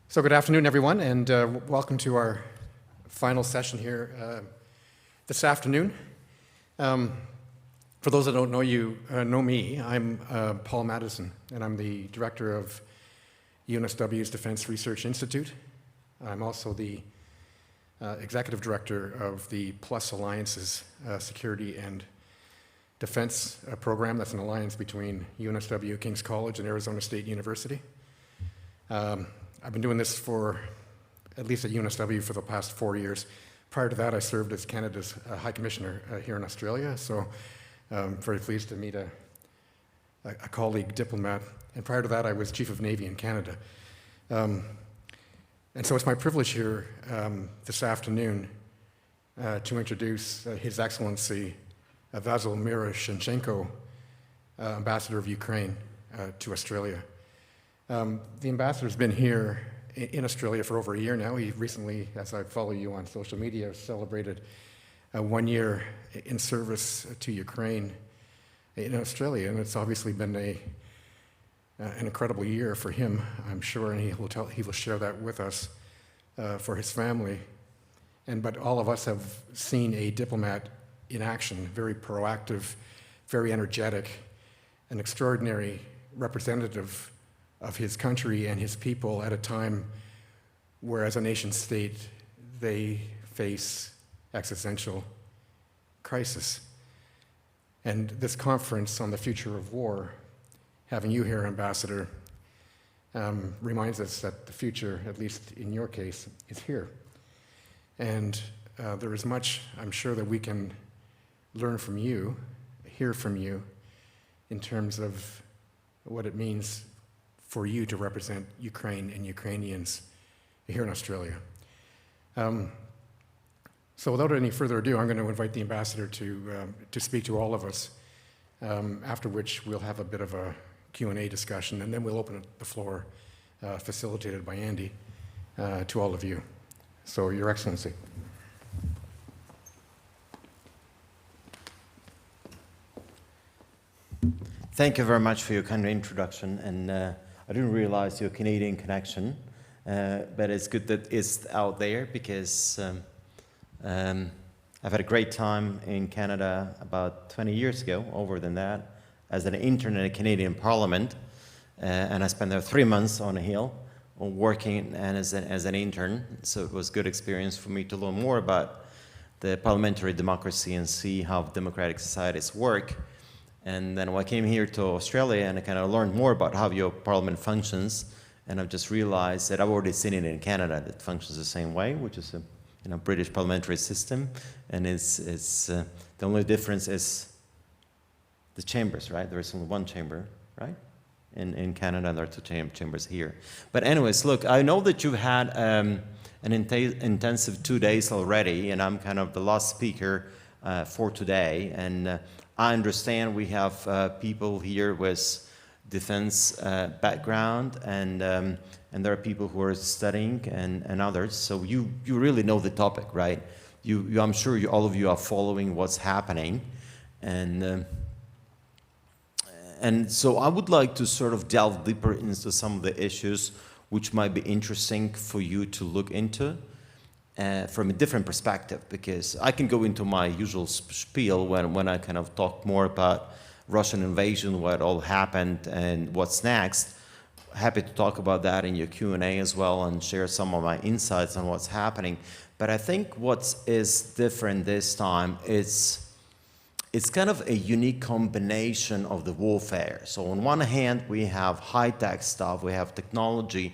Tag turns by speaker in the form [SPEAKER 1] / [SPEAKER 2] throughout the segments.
[SPEAKER 1] So good afternoon, everyone, and welcome to our final session here this afternoon. For those that don't know me, I'm Paul Madison, and I'm the director of UNSW's Defense Research Institute. I'm also the executive director of the Plus Alliances Security and Defense program. That's an alliance between UNSW, King's College, and Arizona State University. I've been doing this for, at least at UNSW, for the past 4 years. Prior to that, I served as Canada's High Commissioner here in Australia, so I'm very pleased to meet a colleague diplomat. And prior to that, I was Chief of Navy in Canada. And so it's my privilege here this afternoon to introduce His Excellency Vasyl Myroshnychenko, Ambassador of Ukraine to Australia. The ambassador's been here in Australia for over a year now. He recently, as I follow you on social media, celebrated 1 year in service to Ukraine in Australia, and it's obviously been an incredible year for him, I'm sure, and he will share that with us for his family. But all of us have seen a diplomat in action, very proactive, very energetic, an extraordinary representative of his country and his people at a time where, as a nation state, they face existential crisis. And this conference on the future of war, having you here, Ambassador, reminds us that the future, at least in your case, is here. And there is much, I'm sure, that we can learn from you, hear from you, in terms of what it means for you to represent Ukraine and Ukrainians here in Australia. So without any further ado, I'm going to invite the ambassador to speak to all of us, after which we'll have a bit of a Q&A discussion, and then we'll open the floor, facilitated by Andy, to all of you. So, Your Excellency.
[SPEAKER 2] Thank you very much for your kind introduction, and I didn't realize your Canadian connection, but it's good that it's out there because I've had a great time in Canada about 20 years ago, over than that, as an intern in a Canadian Parliament, and I spent there 3 months on a hill working and as an intern, so it was a good experience for me to learn more about the parliamentary democracy and see how democratic societies work. And then when I came here to Australia and I kind of learned more about how your parliament functions, and I've just realized that I've already seen it in Canada that functions the same way, which is a British parliamentary system, and it's the only difference is the chambers, right? There is only one chamber, right? In Canada, there are two chambers here. But anyways, look, I know that you've had an intensive 2 days already, and I'm kind of the last speaker for today, and I understand we have people here with defense background, and there are people who are studying and others. So you really know the topic, right? I'm sure all of you are following what's happening, and so I would like to sort of delve deeper into some of the issues which might be interesting for you to look into. From a different perspective, because I can go into my usual spiel when I kind of talk more about Russian invasion, what all happened and what's next. Happy to talk about that in your Q&A as well and share some of my insights on what's happening. But I think what is different this time is it's kind of a unique combination of the warfare. So on one hand, we have high-tech stuff, we have technology,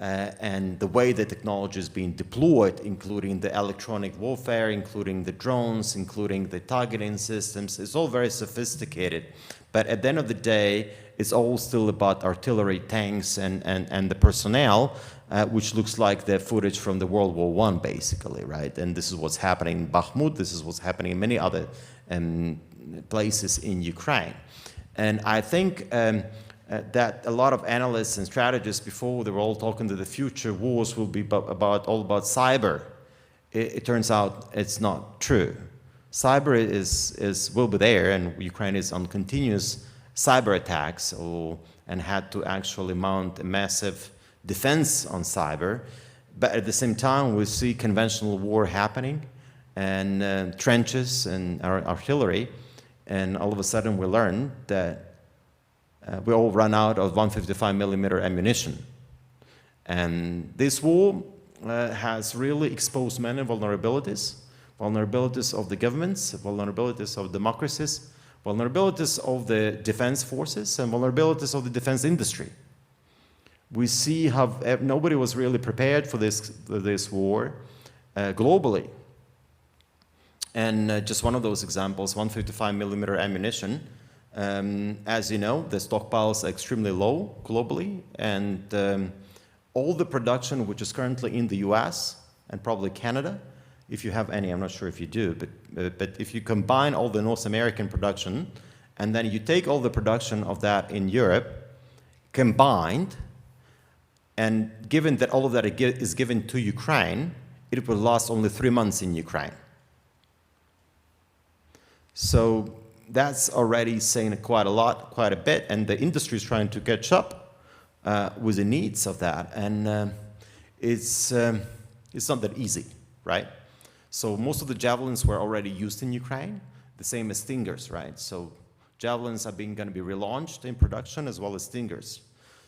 [SPEAKER 2] and the way the technology is being deployed, including the electronic warfare, including the drones, including the targeting systems, it's all very sophisticated. But at the end of the day, it's all still about artillery, tanks, and the personnel, which looks like the footage from the World War I, basically, right? And this is what's happening in Bakhmut, this is what's happening in many other places in Ukraine. And I think that a lot of analysts and strategists before, they were all talking that the future wars will be all about cyber. It turns out it's not true. Cyber will be there, and Ukraine is on continuous cyber attacks, and had to actually mount a massive defense on cyber, but at the same time we see conventional war happening and trenches and artillery, and all of a sudden we learn that we all run out of 155 millimeter ammunition. And this war has really exposed many vulnerabilities of the governments, vulnerabilities of democracies, vulnerabilities of the defense forces, and vulnerabilities of the defense industry. We see how nobody was really prepared for this war globally. And just one of those examples, 155 millimeter ammunition, as you know, the stockpiles are extremely low globally, and all the production which is currently in the US and probably Canada, if you have any, I'm not sure if you do, but if you combine all the North American production and then you take all the production of that in Europe combined, and given that all of that is given to Ukraine, it will last only 3 months in Ukraine. So that's already saying quite a bit, and the industry is trying to catch up with the needs of that, and it's not that easy, right? So most of the javelins were already used in Ukraine, the same as Stingers, right? So javelins are going to be relaunched in production as well as Stingers.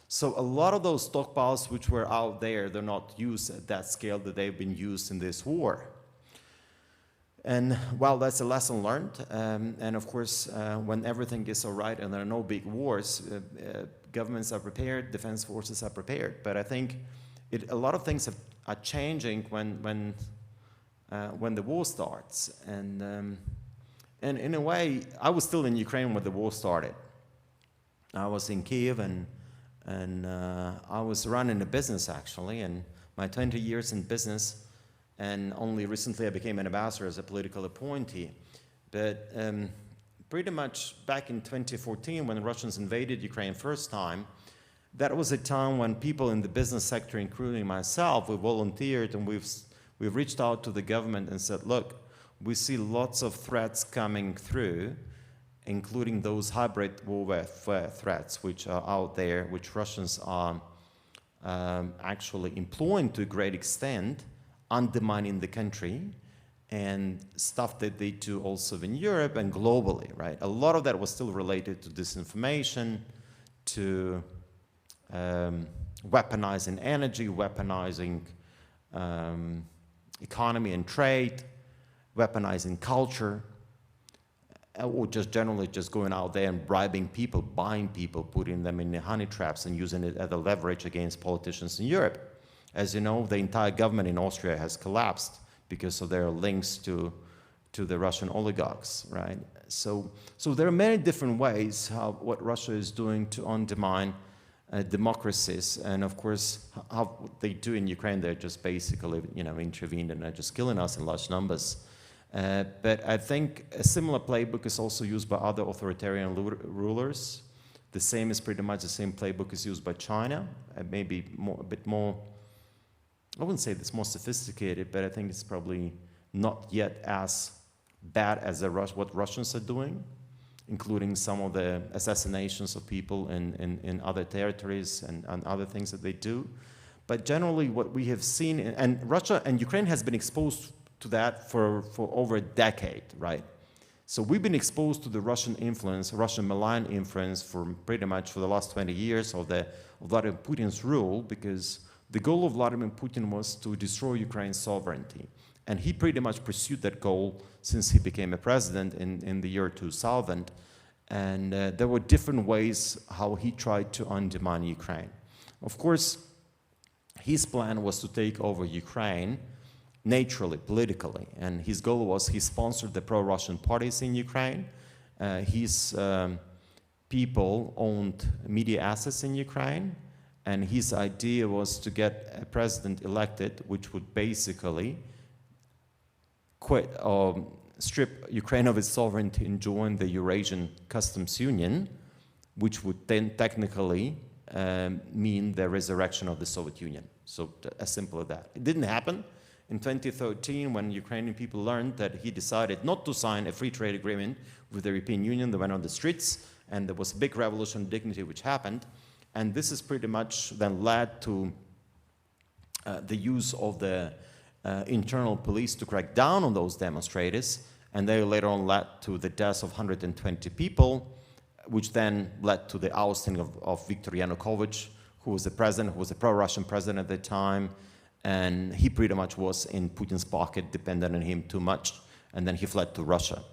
[SPEAKER 2] So a lot of those stockpiles which were out there, they're not used at that scale that they've been used in this war. And while that's a lesson learned, and of course, when everything is all right and there are no big wars, governments are prepared, defense forces are prepared. But I think a lot of things are changing when the war starts. And in a way, I was still in Ukraine when the war started. I was in Kiev, and I was running a business actually, and my 20 years in business. And only recently I became an ambassador as a political appointee. But pretty much back in 2014, when the Russians invaded Ukraine first time, that was a time when people in the business sector, including myself, we volunteered and we've reached out to the government and said, look, we see lots of threats coming through, including those hybrid warfare threats which are out there, which Russians are actually employing to a great extent, undermining the country, and stuff that they do also in Europe and globally, right? A lot of that was still related to disinformation, to weaponizing energy, weaponizing economy and trade, weaponizing culture, or just generally just going out there and bribing people, buying people, putting them in the honey traps and using it as a leverage against politicians in Europe. As you know, the entire government in Austria has collapsed because of their links to the Russian oligarchs, right? So there are many different ways what Russia is doing to undermine democracies, and of course, how they do in Ukraine, they're just basically, intervened and are just killing us in large numbers. But I think a similar playbook is also used by other authoritarian rulers. The same is pretty much the same playbook is used by China, maybe a bit more, I wouldn't say it's more sophisticated, but I think it's probably not yet as bad as what Russians are doing, including some of the assassinations of people in other territories and other things that they do. But generally what we have seen, and Russia and Ukraine has been exposed to that for over a decade, right? So we've been exposed to the Russian influence, Russian malign influence for pretty much for the last 20 years of Vladimir Putin's rule, because the goal of Vladimir Putin was to destroy Ukraine's sovereignty. And he pretty much pursued that goal since he became a president in the year 2000. And there were different ways how he tried to undermine Ukraine. Of course, his plan was to take over Ukraine naturally, politically. And his goal was he sponsored the pro-Russian parties in Ukraine. His people owned media assets in Ukraine. And his idea was to get a president elected, which would basically strip Ukraine of its sovereignty and join the Eurasian Customs Union, which would then technically mean the resurrection of the Soviet Union. So as simple as that. It didn't happen. In 2013, when Ukrainian people learned that he decided not to sign a free trade agreement with the European Union, they went on the streets, and there was a big revolution of dignity which happened. And this is pretty much then led to the use of the internal police to crack down on those demonstrators, and they later on led to the deaths of 120 people, which then led to the ousting of Viktor Yanukovych, who was the president, who was a pro-Russian president at the time, and he pretty much was in Putin's pocket, depended on him too much, and then he fled to Russia.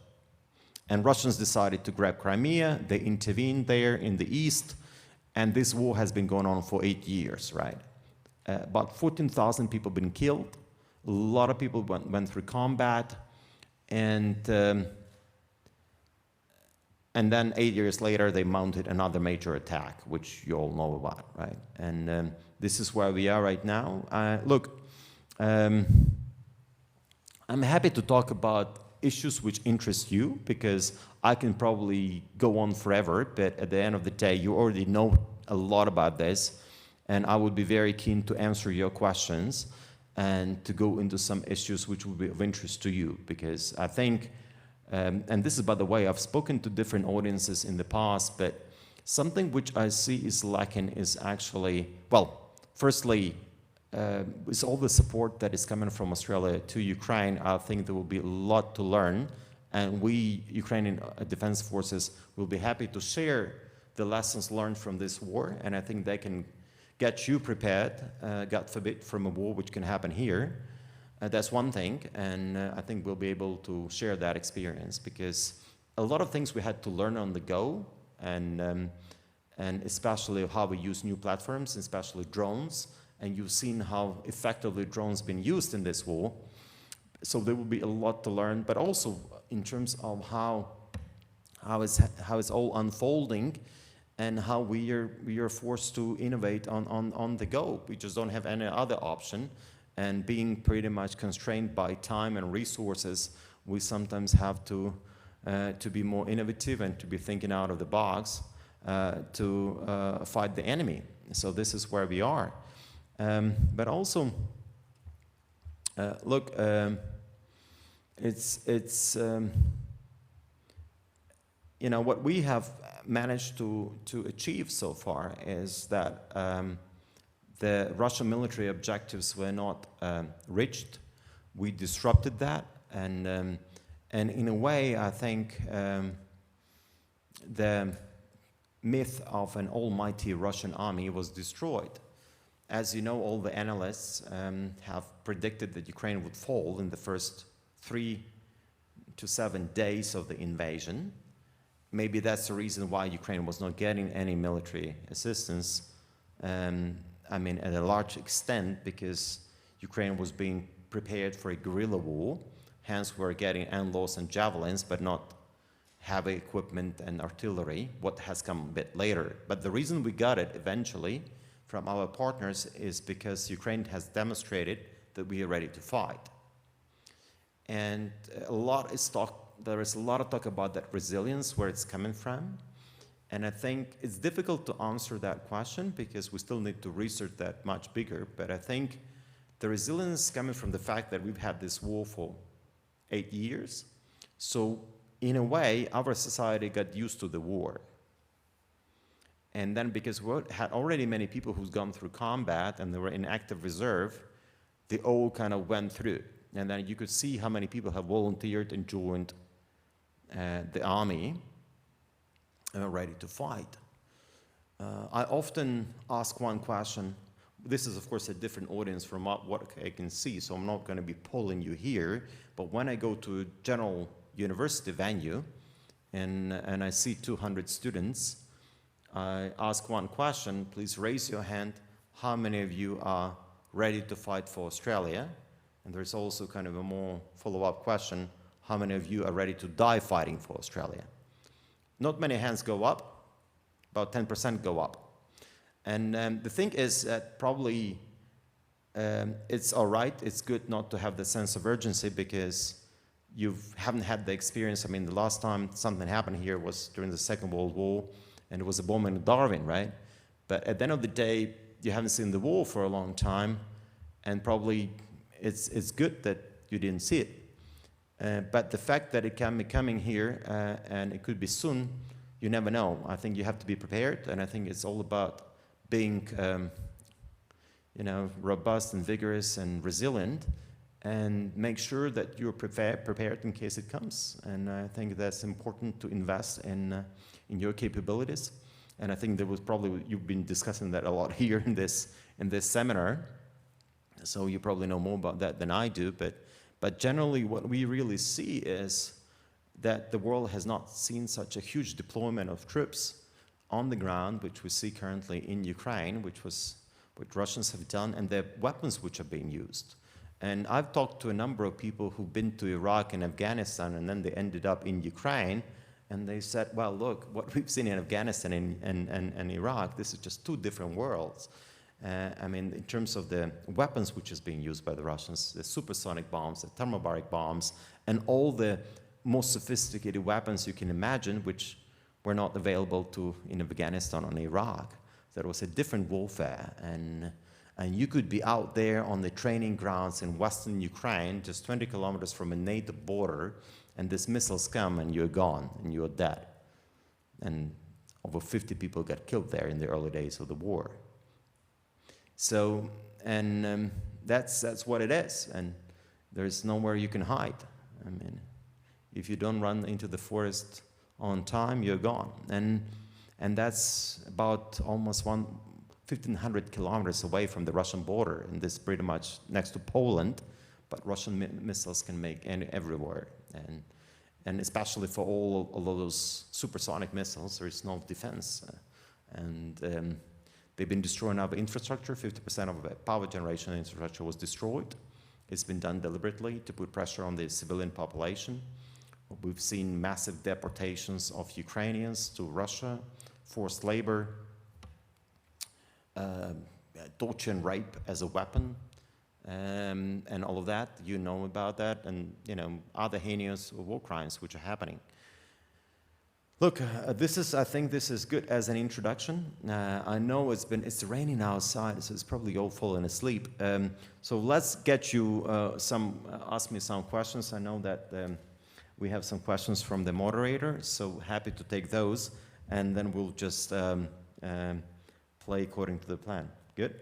[SPEAKER 2] And Russians decided to grab Crimea, they intervened there in the east, and this war has been going on for 8 years, right? About 14,000 people been killed, a lot of people went through combat, and then 8 years later, they mounted another major attack, which you all know about, right? And this is where we are right now. Look, I'm happy to talk about issues which interest you, because I can probably go on forever, but at the end of the day, you already know a lot about this, and I would be very keen to answer your questions and to go into some issues which will be of interest to you, because I think, and this is, by the way, I've spoken to different audiences in the past, but something which I see is lacking is actually, well, firstly, with all the support that is coming from Australia to Ukraine, I think there will be a lot to learn, and we, Ukrainian Defense Forces, will be happy to share the lessons learned from this war, and I think they can get you prepared, God forbid, from a war which can happen here. That's one thing, and I think we'll be able to share that experience, because a lot of things we had to learn on the go, and especially how we use new platforms, especially drones, and you've seen how effectively drones been used in this war. So there will be a lot to learn, but also in terms of how it's all unfolding, and how we are forced to innovate on the go. We just don't have any other option, and being pretty much constrained by time and resources, we sometimes have to be more innovative and to be thinking out of the box to fight the enemy. So this is where we are. But also, look, it's you know, what we have managed to achieve so far is that the Russian military objectives were not reached. We disrupted that, and in a way, I think the myth of an almighty Russian army was destroyed. As you know, all the analysts have predicted that Ukraine would fall in the first 3 to 7 days of the invasion. Maybe that's the reason why Ukraine was not getting any military assistance. I mean, at a large extent, because Ukraine was being prepared for a guerrilla war. Hence, we're getting NLAWs and javelins, but not heavy equipment and artillery, what has come a bit later. But the reason we got it eventually from our partners is because Ukraine has demonstrated that we are ready to fight. And there is a lot of talk about that resilience, where it's coming from. And I think it's difficult to answer that question, because we still need to research that much bigger. But I think the resilience is coming from the fact that we've had this war for 8 years. So in a way, our society got used to the war. And then because we had already many people who've gone through combat and they were in active reserve, they all kind of went through. And then you could see how many people have volunteered and joined the army and are ready to fight. I often ask one question. This is, of course, a different audience from what I can see, so I'm not going to be polling you here. But when I go to a general university venue and I see 200 students, I ask one question: please raise your hand. How many of you are ready to fight for Australia? And there's also kind of a more follow-up question: how many of you are ready to die fighting for Australia? Not many hands go up, about 10% go up. And the thing is that probably it's all right, it's good not to have the sense of urgency, because you haven't had the experience. I mean, the last time something happened here was during the Second World War, and it was a bombing of Darwin, right? But at the end of the day, you haven't seen the war for a long time, and probably it's good that you didn't see it. But the fact that it can be coming here, and it could be soon, you never know. I think you have to be prepared, and I think it's all about being, robust and vigorous and resilient, and make sure that you're prepared in case it comes. And I think that's important to invest in your capabilities. And I think you've been discussing that a lot here in this seminar. So you probably know more about that than I do. But generally, what we really see is that the world has not seen such a huge deployment of troops on the ground, which we see currently in Ukraine, which was what Russians have done, and the weapons which are being used. And I've talked to a number of people who've been to Iraq and Afghanistan, and then they ended up in Ukraine, and they said, well, look, what we've seen in Afghanistan and Iraq, this is just two different worlds. In terms of the weapons which is being used by the Russians, the supersonic bombs, the thermobaric bombs, and all the most sophisticated weapons you can imagine, which were not available in Afghanistan or in Iraq. That was a different warfare. And you could be out there on the training grounds in western Ukraine, just 20 kilometers from a NATO border, and these missiles come and you're gone and you're dead. And over 50 people got killed there in the early days of the war. So, that's what it is, and there's nowhere you can hide. If you don't run into the forest on time, you're gone. And that's about almost 1,500 kilometers away from the Russian border, and this is pretty much next to Poland, but Russian missiles can make everywhere. And especially for all of those supersonic missiles, there is no defense. They've been destroying our infrastructure. 50% of the power generation infrastructure was destroyed. It's been done deliberately to put pressure on the civilian population. We've seen massive deportations of Ukrainians to Russia, forced labor, torture and rape as a weapon, and all of that. You know about that, and other heinous war crimes which are happening. Look, I think this is good as an introduction. I know it's raining outside, so it's probably all falling asleep. So let's get you ask me some questions. I know that we have some questions from the moderator, so happy to take those, and then we'll just play according to the plan. Good?